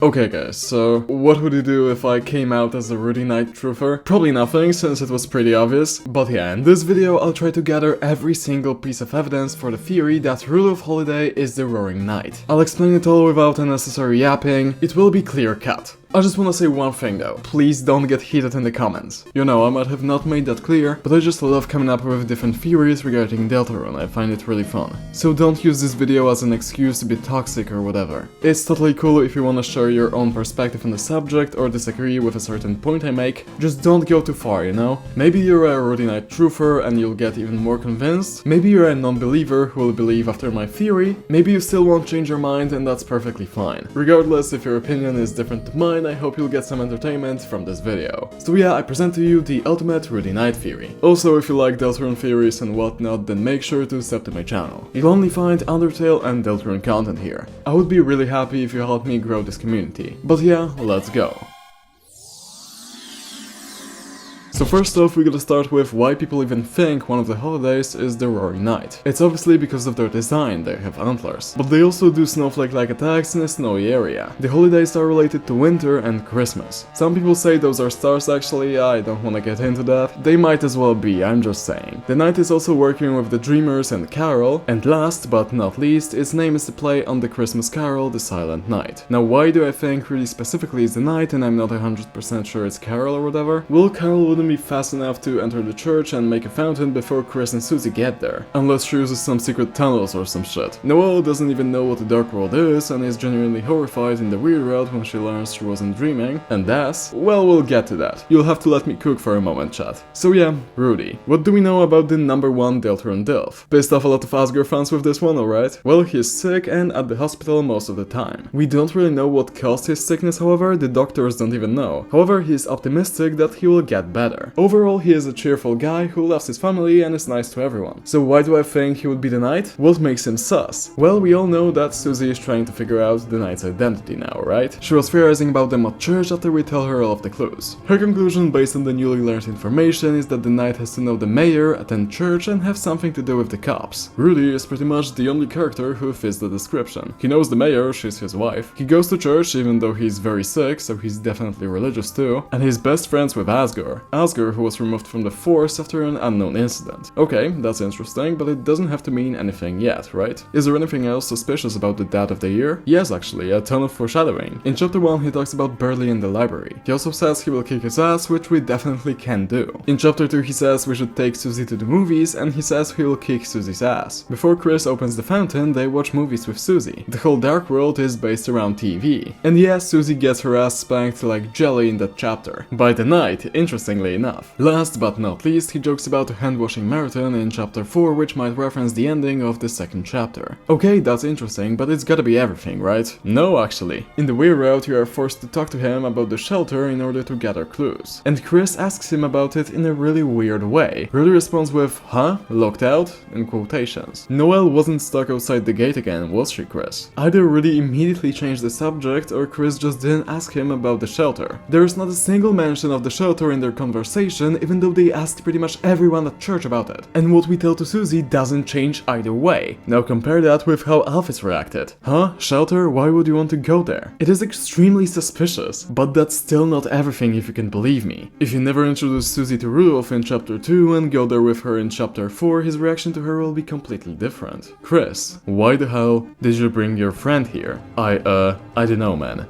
Okay guys, so what would you do if I came out as a Rudy Night truther? Probably nothing, since it was pretty obvious. But yeah, in this video I'll try to gather every single piece of evidence for the theory that Rudolph Holiday is the Roaring Knight. I'll explain it all without unnecessary yapping. It will be clear cut. I just wanna say one thing though, please don't get heated in the comments. You know, I might have not made that clear, but I just love coming up with different theories regarding Deltarune, I find it really fun. So don't use this video as an excuse to be toxic or whatever. It's totally cool if you wanna share your own perspective on the subject or disagree with a certain point I make, just don't go too far, you know? Maybe you're a Rudy Night truther and you'll get even more convinced, maybe you're a non-believer who will believe after my theory, maybe you still won't change your mind and that's perfectly fine. Regardless if your opinion is different to mine, I hope you'll get some entertainment from this video. So yeah, I present to you the ultimate Rudy Night theory. Also, if you like Deltarune theories and whatnot, then make sure to sub to my channel. You'll only find Undertale and Deltarune content here. I would be really happy if you help me grow this community. But yeah, let's go. So first off, we gotta start with why people even think one of the holidays is the Roaring Knight. It's obviously because of their design, they have antlers. But they also do snowflake-like attacks in a snowy area. The holidays are related to winter and Christmas. Some people say those are stars actually, I don't wanna get into that. They might as well be, I'm just saying. The knight is also working with the Dreamers and Carol, and last but not least, its name is a play on the Christmas carol, The Silent Night. Now why do I think really specifically is the knight and I'm not 100% sure it's Carol or whatever? Well, Carol wouldn't be fast enough to enter the church and make a fountain before Chris and Susie get there, unless she uses some secret tunnels or some shit. Noelle doesn't even know what the Dark World is and is genuinely horrified in the real world when she learns she wasn't dreaming, and that's, well, we'll get to that. You'll have to let me cook for a moment, chat. So yeah, Rudy. What do we know about the #1 Deltarune DILF? Pissed off a lot of Asgore fans with this one, alright? Well, he's sick and at the hospital most of the time. We don't really know what caused his sickness, however, the doctors don't even know. However, he's optimistic that he will get better. Overall, he is a cheerful guy who loves his family and is nice to everyone. So why do I think he would be the knight? What makes him sus? Well, we all know that Susie is trying to figure out the knight's identity now, right? She was theorizing about them at church after we tell her all of the clues. Her conclusion based on the newly learned information is that the knight has to know the mayor, attend church and have something to do with the cops. Rudy is pretty much the only character who fits the description. He knows the mayor, she's his wife. He goes to church even though he's very sick, so he's definitely religious too. And he's best friends with Asgore. Asgore, who was removed from the Force after an unknown incident. Okay, that's interesting, but it doesn't have to mean anything yet, right? Is there anything else suspicious about the dad of the year? Yes, actually, a ton of foreshadowing. In chapter 1 he talks about Burley in the library. He also says he will kick his ass, which we definitely can do. In chapter 2 he says we should take Susie to the movies, and he says he will kick Susie's ass. Before Chris opens the fountain, they watch movies with Susie. The whole Dark World is based around TV. And yes, Susie gets her ass spanked like jelly in that chapter. By the knight, interestingly enough. Last but not least, he jokes about a hand-washing marathon in chapter 4, which might reference the ending of the second chapter. Okay, that's interesting, but it's gotta be everything, right? No, actually. In the weird route, you are forced to talk to him about the shelter in order to gather clues. And Chris asks him about it in a really weird way. Rudy responds with, huh? Locked out? In quotations. Noelle wasn't stuck outside the gate again, was she, Chris? Either Rudy immediately changed the subject, or Chris just didn't ask him about the shelter. There is not a single mention of the shelter in their conversation, even though they asked pretty much everyone at church about it. And what we tell to Susie doesn't change either way. Now compare that with how Alphys reacted. Huh? Shelter? Why would you want to go there? It is extremely suspicious, but that's still not everything if you can believe me. If you never introduce Susie to Rudolph in chapter 2 and go there with her in chapter 4, his reaction to her will be completely different. Chris, why the hell did you bring your friend here? I don't know, man.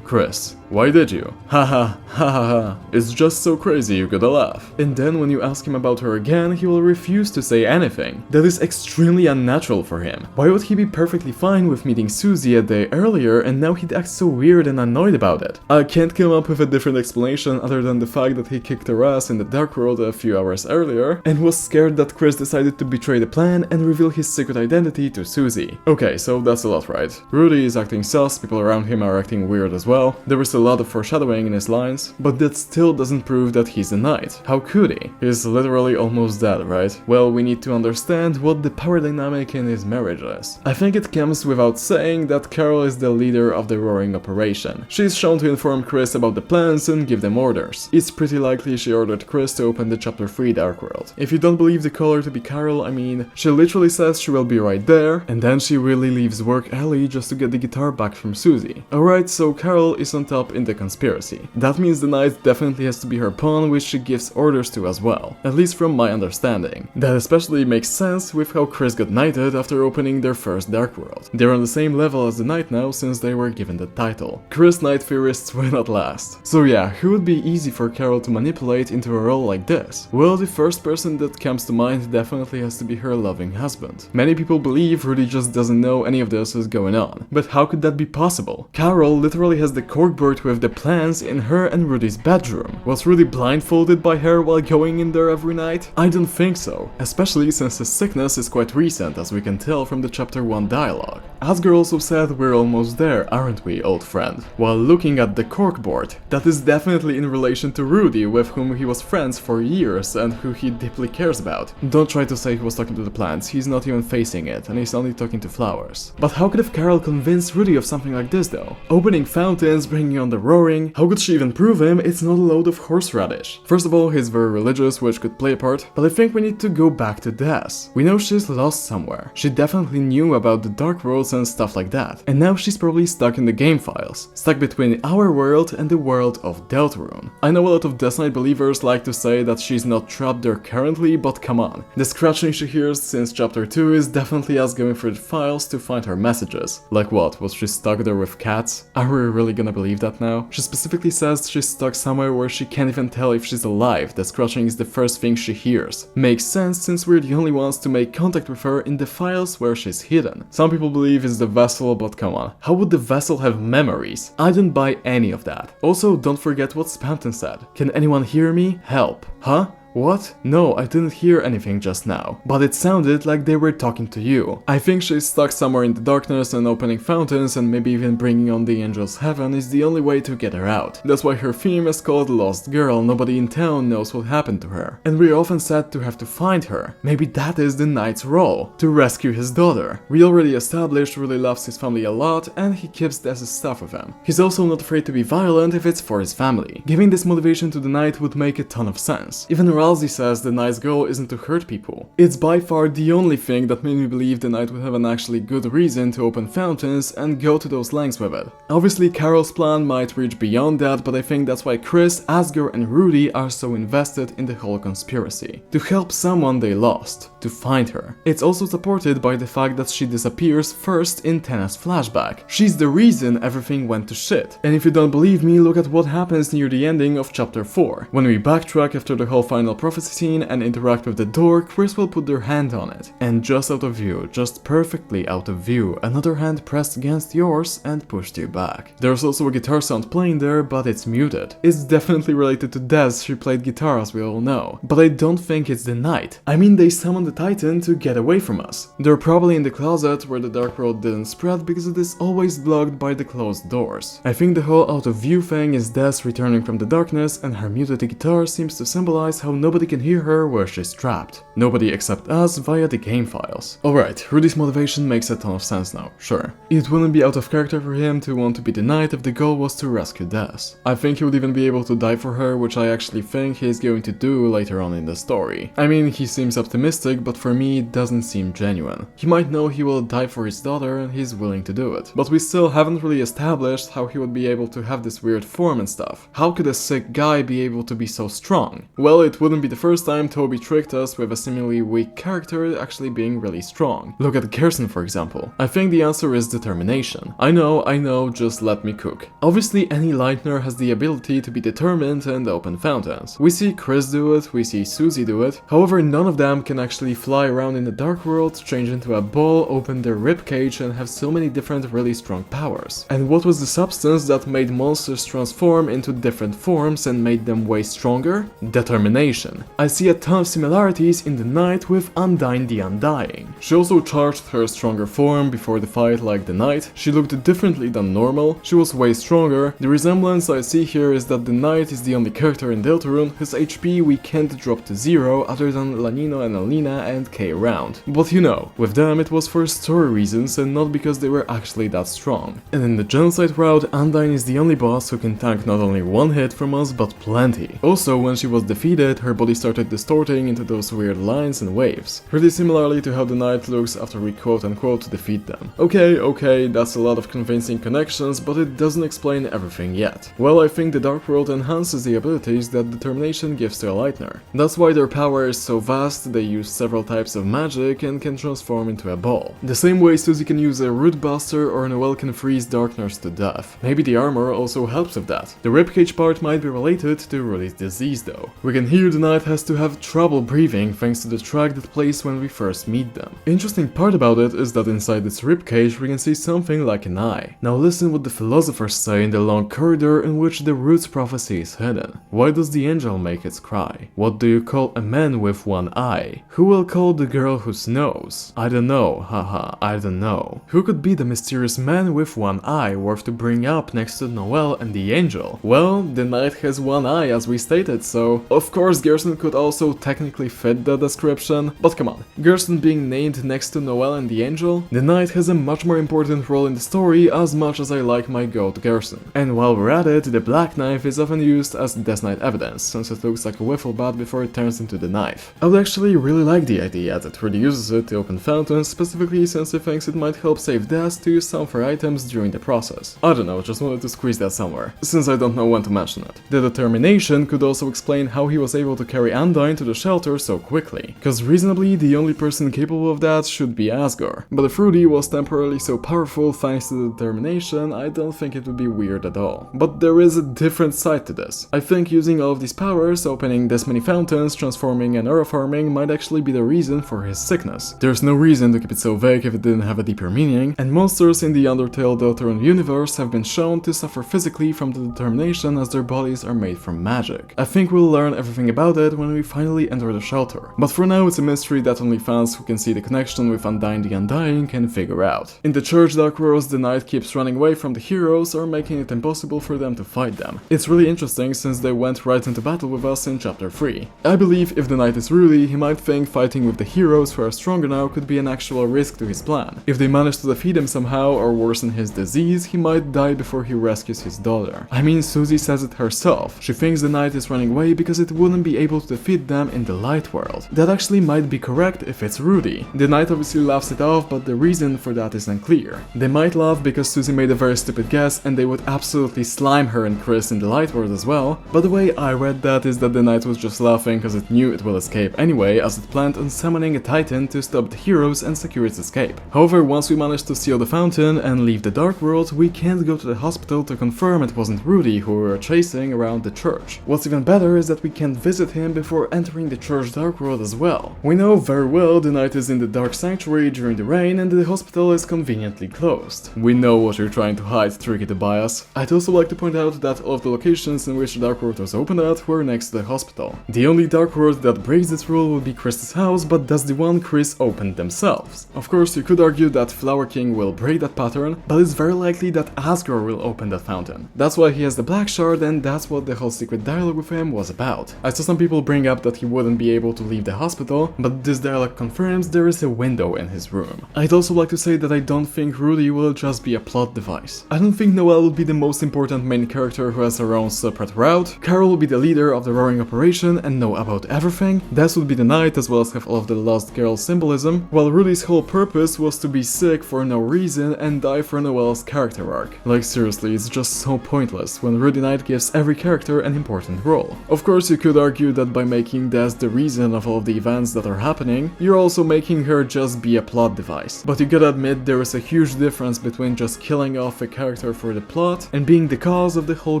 Chris, why did you? Haha, ha. It's just so crazy you gotta laugh. And then when you ask him about her again, he will refuse to say anything. That is extremely unnatural for him. Why would he be perfectly fine with meeting Susie a day earlier and now he'd act so weird and annoyed about it? I can't come up with a different explanation other than the fact that he kicked her ass in the Dark World a few hours earlier and was scared that Chris decided to betray the plan and reveal his secret identity to Susie. Okay, so that's a lot, right? Rudy is acting sus, people around him are acting weird as well. There is a lot of foreshadowing in his lines, but that still doesn't prove that he's a knight. How could he? He's literally almost dead, right? Well, we need to understand what the power dynamic in his marriage is. I think it comes without saying that Carol is the leader of the roaring operation. She's shown to inform Chris about the plans and give them orders. It's pretty likely she ordered Chris to open the Chapter 3 Dark World. If you don't believe the caller to be Carol, I mean, she literally says she will be right there, and then she really leaves work early just to get the guitar back from Susie. Alright, so Carol is on top in the conspiracy. That means the knight definitely has to be her pawn, which she gives orders to as well, at least from my understanding. That especially makes sense with how Chris got knighted after opening their first Dark World. They're on the same level as the knight now since they were given the title. Chris Knight theorists will not last. So yeah, who would be easy for Carol to manipulate into a role like this? Well, the first person that comes to mind definitely has to be her loving husband. Many people believe Rudy just doesn't know any of this is going on. But how could that be possible? Carol literally has the corkboard with the plans in her and Rudy's bedroom. Was Rudy blindfolded by her while going in there every night? I don't think so, especially since his sickness is quite recent, as we can tell from the chapter 1 dialogue. Asger also said, "We're almost there, aren't we, old friend?" While looking at the corkboard, that is definitely in relation to Rudy, with whom he was friends for years and who he deeply cares about. Don't try to say he was talking to the plants, he's not even facing it, and he's only talking to flowers. But how could have Carol convinced Rudy of something like this though? Opening fountains, bringing on the roaring, how could she even prove him it's not a load of horseradish? First of all, he's very religious, which could play a part, but I think we need to go back to Des. We know she's lost somewhere. She definitely knew about the Dark Worlds and stuff like that, and now she's probably stuck in the game files, stuck between our world and the world of Deltarune. I know a lot of Death Knight believers like to say that she's not trapped there currently, but come on. The scratching she hears since chapter 2 is definitely us going through the files to find her messages. Like what, was she stuck there with cats? Are we really gonna believe that now? She specifically says she's stuck somewhere where she can't even tell if she's alive. The scratching is the first thing she hears. Makes sense since we're the only ones to make contact with her in the files where she's hidden. Some people believe it's the vessel, but come on. How would the vessel have memories? I don't buy any of that. Also, don't forget what Spampton said. Can anyone hear me? Help. Huh? What? No, I didn't hear anything just now, but it sounded like they were talking to you. I think she's stuck somewhere in the darkness, and opening fountains and maybe even bringing on the angels' heaven is the only way to get her out. That's why her theme is called Lost Girl. Nobody in town knows what happened to her, and we're often said to have to find her. Maybe that is the knight's role, to rescue his daughter. We already established Rudy loves his family a lot, and he keeps Des's stuff with him. He's also not afraid to be violent if it's for his family. Giving this motivation to the knight would make a ton of sense. Even Halsey says the knight's goal isn't to hurt people. It's by far the only thing that made me believe the knight would have an actually good reason to open fountains and go to those lengths with it. Obviously Carol's plan might reach beyond that, but I think that's why Chris, Asger and Rudy are so invested in the whole conspiracy. To help someone they lost, to find her. It's also supported by the fact that she disappears first in Tenna's flashback. She's the reason everything went to shit. And if you don't believe me, look at what happens near the ending of chapter 4. When we backtrack after the whole final prophecy scene and interact with the door, Chris will put their hand on it. And just out of view, just perfectly out of view, another hand pressed against yours and pushed you back. There's also a guitar sound playing there, but it's muted. It's definitely related to Des, she played guitar as we all know. But I don't think it's the knight. I mean, they summoned the Titan to get away from us. They're probably in the closet where the Dark World didn't spread because it is always blocked by the closed doors. I think the whole out of view thing is Des returning from the darkness, and her muted guitar seems to symbolize how nobody can hear her where she's trapped. Nobody except us via the game files. Alright, Rudy's motivation makes a ton of sense now, sure. It wouldn't be out of character for him to want to be the knight if the goal was to rescue Des. I think he would even be able to die for her, which I actually think he's going to do later on in the story. I mean, he seems optimistic, but for me it doesn't seem genuine. He might know he will die for his daughter and he's willing to do it. But we still haven't really established how he would be able to have this weird form and stuff. How could a sick guy be able to be so strong? Well, it wouldn't be the first time Toby tricked us with a seemingly weak character actually being really strong. Look at Kirsten for example. I think the answer is determination. I know, just let me cook. Obviously any Lightner has the ability to be determined and open fountains. We see Chris do it, we see Susie do it, however none of them can actually basically fly around in the dark world, change into a ball, open their ribcage and have so many different really strong powers. And what was the substance that made monsters transform into different forms and made them way stronger? Determination. I see a ton of similarities in the Knight with Undyne the Undying. She also charged her stronger form before the fight like the Knight, she looked differently than normal, she was way stronger. The resemblance I see here is that the Knight is the only character in Deltarune whose HP we can't drop to 0 other than Lanino and Alina and Kay around. But you know, with them it was for story reasons and not because they were actually that strong. And in the genocide route, Undyne is the only boss who can tank not only one hit from us but plenty. Also, when she was defeated, her body started distorting into those weird lines and waves, pretty similarly to how the Knight looks after we quote-unquote defeat them. Okay, that's a lot of convincing connections, but it doesn't explain everything yet. Well, I think the Dark World enhances the abilities that Determination gives to a Lightner. That's why their power is so vast, they use several types of magic and can transform into a ball. The same way Susie can use a Root Buster or Noelle can freeze Darkners to death. Maybe the armor also helps with that. The ribcage part might be related to Rudy's disease though. We can hear the Knight has to have trouble breathing thanks to the track that plays when we first meet them. Interesting part about it is that inside this ribcage we can see something like an eye. Now listen what the philosophers say in the long corridor in which the Root's prophecy is hidden. Why does the angel make its cry? What do you call a man with one eye? Who will call the girl whose nose? I don't know, haha, I don't know. Who could be the mysterious man with one eye worth to bring up next to Noelle and the angel? Well, the Knight has one eye as we stated, so of course Gerson could also technically fit the description, but come on, Gerson being named next to Noelle and the angel? The Knight has a much more important role in the story as much as I like my goat Gerson. And while we're at it, the black knife is often used as Death Knight evidence, since it looks like a wiffle bat before it turns into the knife. I would actually really like the idea that Rudy uses it to open fountains, specifically since he thinks it might help save deaths to use some for items during the process. I don't know, just wanted to squeeze that somewhere, since I don't know when to mention it. The determination could also explain how he was able to carry Undyne to the shelter so quickly, cause reasonably the only person capable of that should be Asgore. But if Rudy was temporarily so powerful thanks to the determination, I don't think it would be weird at all. But there is a different side to this. I think using all of these powers, opening this many fountains, transforming and aura farming might actually be the reason for his sickness. There's no reason to keep it so vague if it didn't have a deeper meaning, and monsters in the Undertale Deltarune universe have been shown to suffer physically from the determination as their bodies are made from magic. I think we'll learn everything about it when we finally enter the shelter. But for now it's a mystery that only fans who can see the connection with Undyne the Undying can figure out. In the Church Dark Worlds, the Knight keeps running away from the heroes or making it impossible for them to fight them. It's really interesting since they went right into battle with us in chapter 3. I believe if the Knight is Rudy, he might think fighting with the heroes who are stronger now could be an actual risk to his plan. If they manage to defeat him somehow or worsen his disease, he might die before he rescues his daughter. I mean, Susie says it herself. She thinks the Knight is running away because it wouldn't be able to defeat them in the light world. That actually might be correct if it's Rudy. The Knight obviously laughs it off, but the reason for that is unclear. They might laugh because Susie made a very stupid guess and they would absolutely slime her and Chris in the light world as well, but the way I read that is that the Knight was just laughing because it knew it will escape anyway, as it planned on summoning a Titan to stop the heroes and secure its escape. However, once we manage to seal the fountain and leave the Dark World, we can't go to the hospital to confirm it wasn't Rudy who we were chasing around the church. What's even better is that we can visit him before entering the Church Dark World as well. We know very well the Knight is in the Dark Sanctuary during the rain and the hospital is conveniently closed. We know what you're trying to hide, Tricky Tobias. I'd also like to point out that all of the locations in which the Dark World was opened at were next to the hospital. The only Dark World that breaks this rule would be Chris's house, but that's the one Chris opened themselves. Of course, you could argue that Flower King will break that pattern, but it's very likely that Asgore will open that fountain. That's why he has the Black Shard, and that's what the whole secret dialogue with him was about. I saw some people bring up that he wouldn't be able to leave the hospital, but this dialogue confirms there is a window in his room. I'd also like to say that I don't think Rudy will just be a plot device. I don't think Noelle will be the most important main character who has her own separate route. Carol will be the leader of the Roaring Operation and know about everything. Des would be the Knight as well as have all of the Lost Girl symbolism, while Rudy's whole purpose was to be sick for no reason and die for Noelle's character arc. Like seriously, it's just so pointless when Rudy Knight gives every character an important role. Of course, you could argue that by making Des the reason of all of the events that are happening, you're also making her just be a plot device. But you gotta admit there is a huge difference between just killing off a character for the plot and being the cause of the whole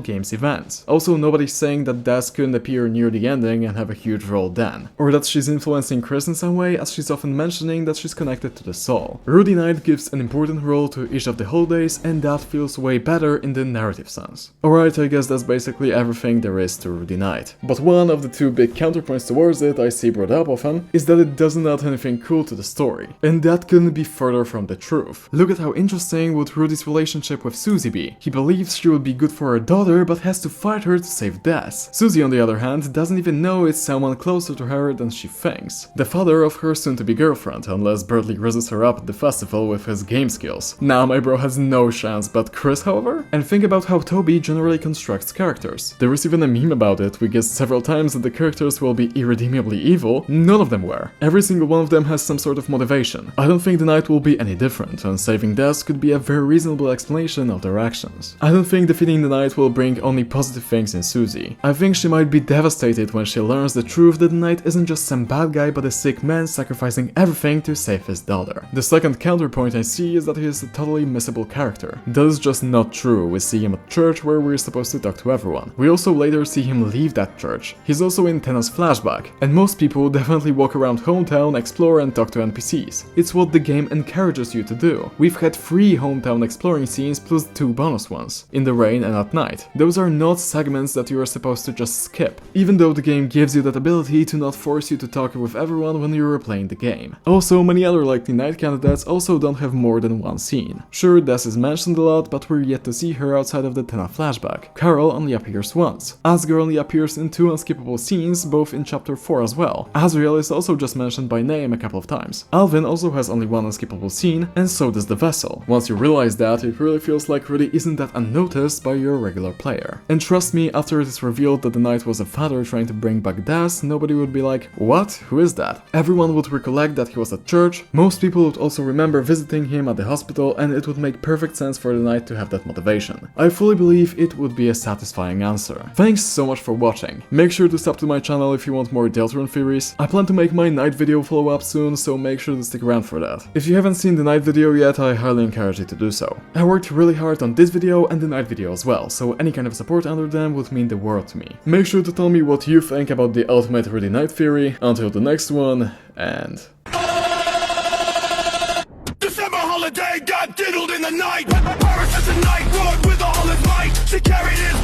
game's events. Also, nobody's saying that Des couldn't appear near the ending and have a huge role then, or that she's influencing Chris in some way, as she's often mentioning that she's connected to the soul. Rudy Knight gives an important role to each of the holidays, and that feels way better in the narrative sense. Alright, I guess that's basically everything there is to Rudy Knight. But one of the two big counterpoints towards it I see brought up often is that it doesn't add anything cool to the story. And that couldn't be further from the truth. Look at how interesting would Rudy's relationship with Susie be. He believes she would be good for her daughter, but has to fight her to save Des. Susie, on the other hand, doesn't even know it's someone closer to her than she thinks. The father of her soon-to-be girlfriend, unless Bertley rizzes her up at the festival with his game skills. Now my bro has no chance, but Chris, however? And think about how Toby generally constructs characters. There is even a meme about it. We guessed several times that the characters will be irredeemably evil. None of them were. Every single one of them has some sort of motivation. I don't think the Knight will be any different, and saving Des could be a very reasonable explanation of their actions. I don't think defeating the Knight will bring only positive things in Susie. I think she might be devastated when she learns the truth that the Knight isn't just some bad guy but a sick man sacrificing everything to save his daughter. The second counterpoint I see is that he is a totally missable character. That is just not true. We see him at church where we're supposed to talk to everyone. We also later see him leave that church. He's also in Tenna's flashback, and most people definitely walk around hometown, explore and talk to NPCs. It's what the game encourages you to do. We've had 3 hometown exploring scenes plus 2 bonus ones, in the rain and at night. Those are not segments that you are supposed to just skip, even though the game gives you that ability to not force you to talk with everyone when you are playing the game. Also, many other likely Knight candidates also don't have more than 1 scene. Sure, Des is mentioned a lot, but we're yet to see her outside of the Tenna flashback. Carol only appears once. Asger only appears in 2 unskippable scenes, both in chapter 4 as well. Azriel is also just mentioned by name a couple of times. Alvin also has only 1 unskippable scene, and so does the Vessel. Once you realize that, it really feels like Rudy isn't that unnoticed by your regular player. And trust me, after it is revealed that the Knight was a father trying to bring back Des, nobody would be like, what? Who is that? Everyone would recollect that he was at church, most people would also remember visiting him at the hospital, and it would make perfect sense for the Knight to have that motivation. I fully believe it would be a satisfying answer. Thanks so much for watching. Make sure to sub to my channel if you want more Deltarune theories. I plan to make my Knight video follow up soon, so make sure to stick around for that. If you haven't seen the Knight video yet, I highly encourage you to do so. I worked really hard on this video and the Knight video as well, so any kind of support under them would mean the world to me. Make sure to tell me what you think about the ultimate Rudy Knight theory. Until the next one, and... December holiday got diddled in the night. Paris as a night rode with all his might. She carried his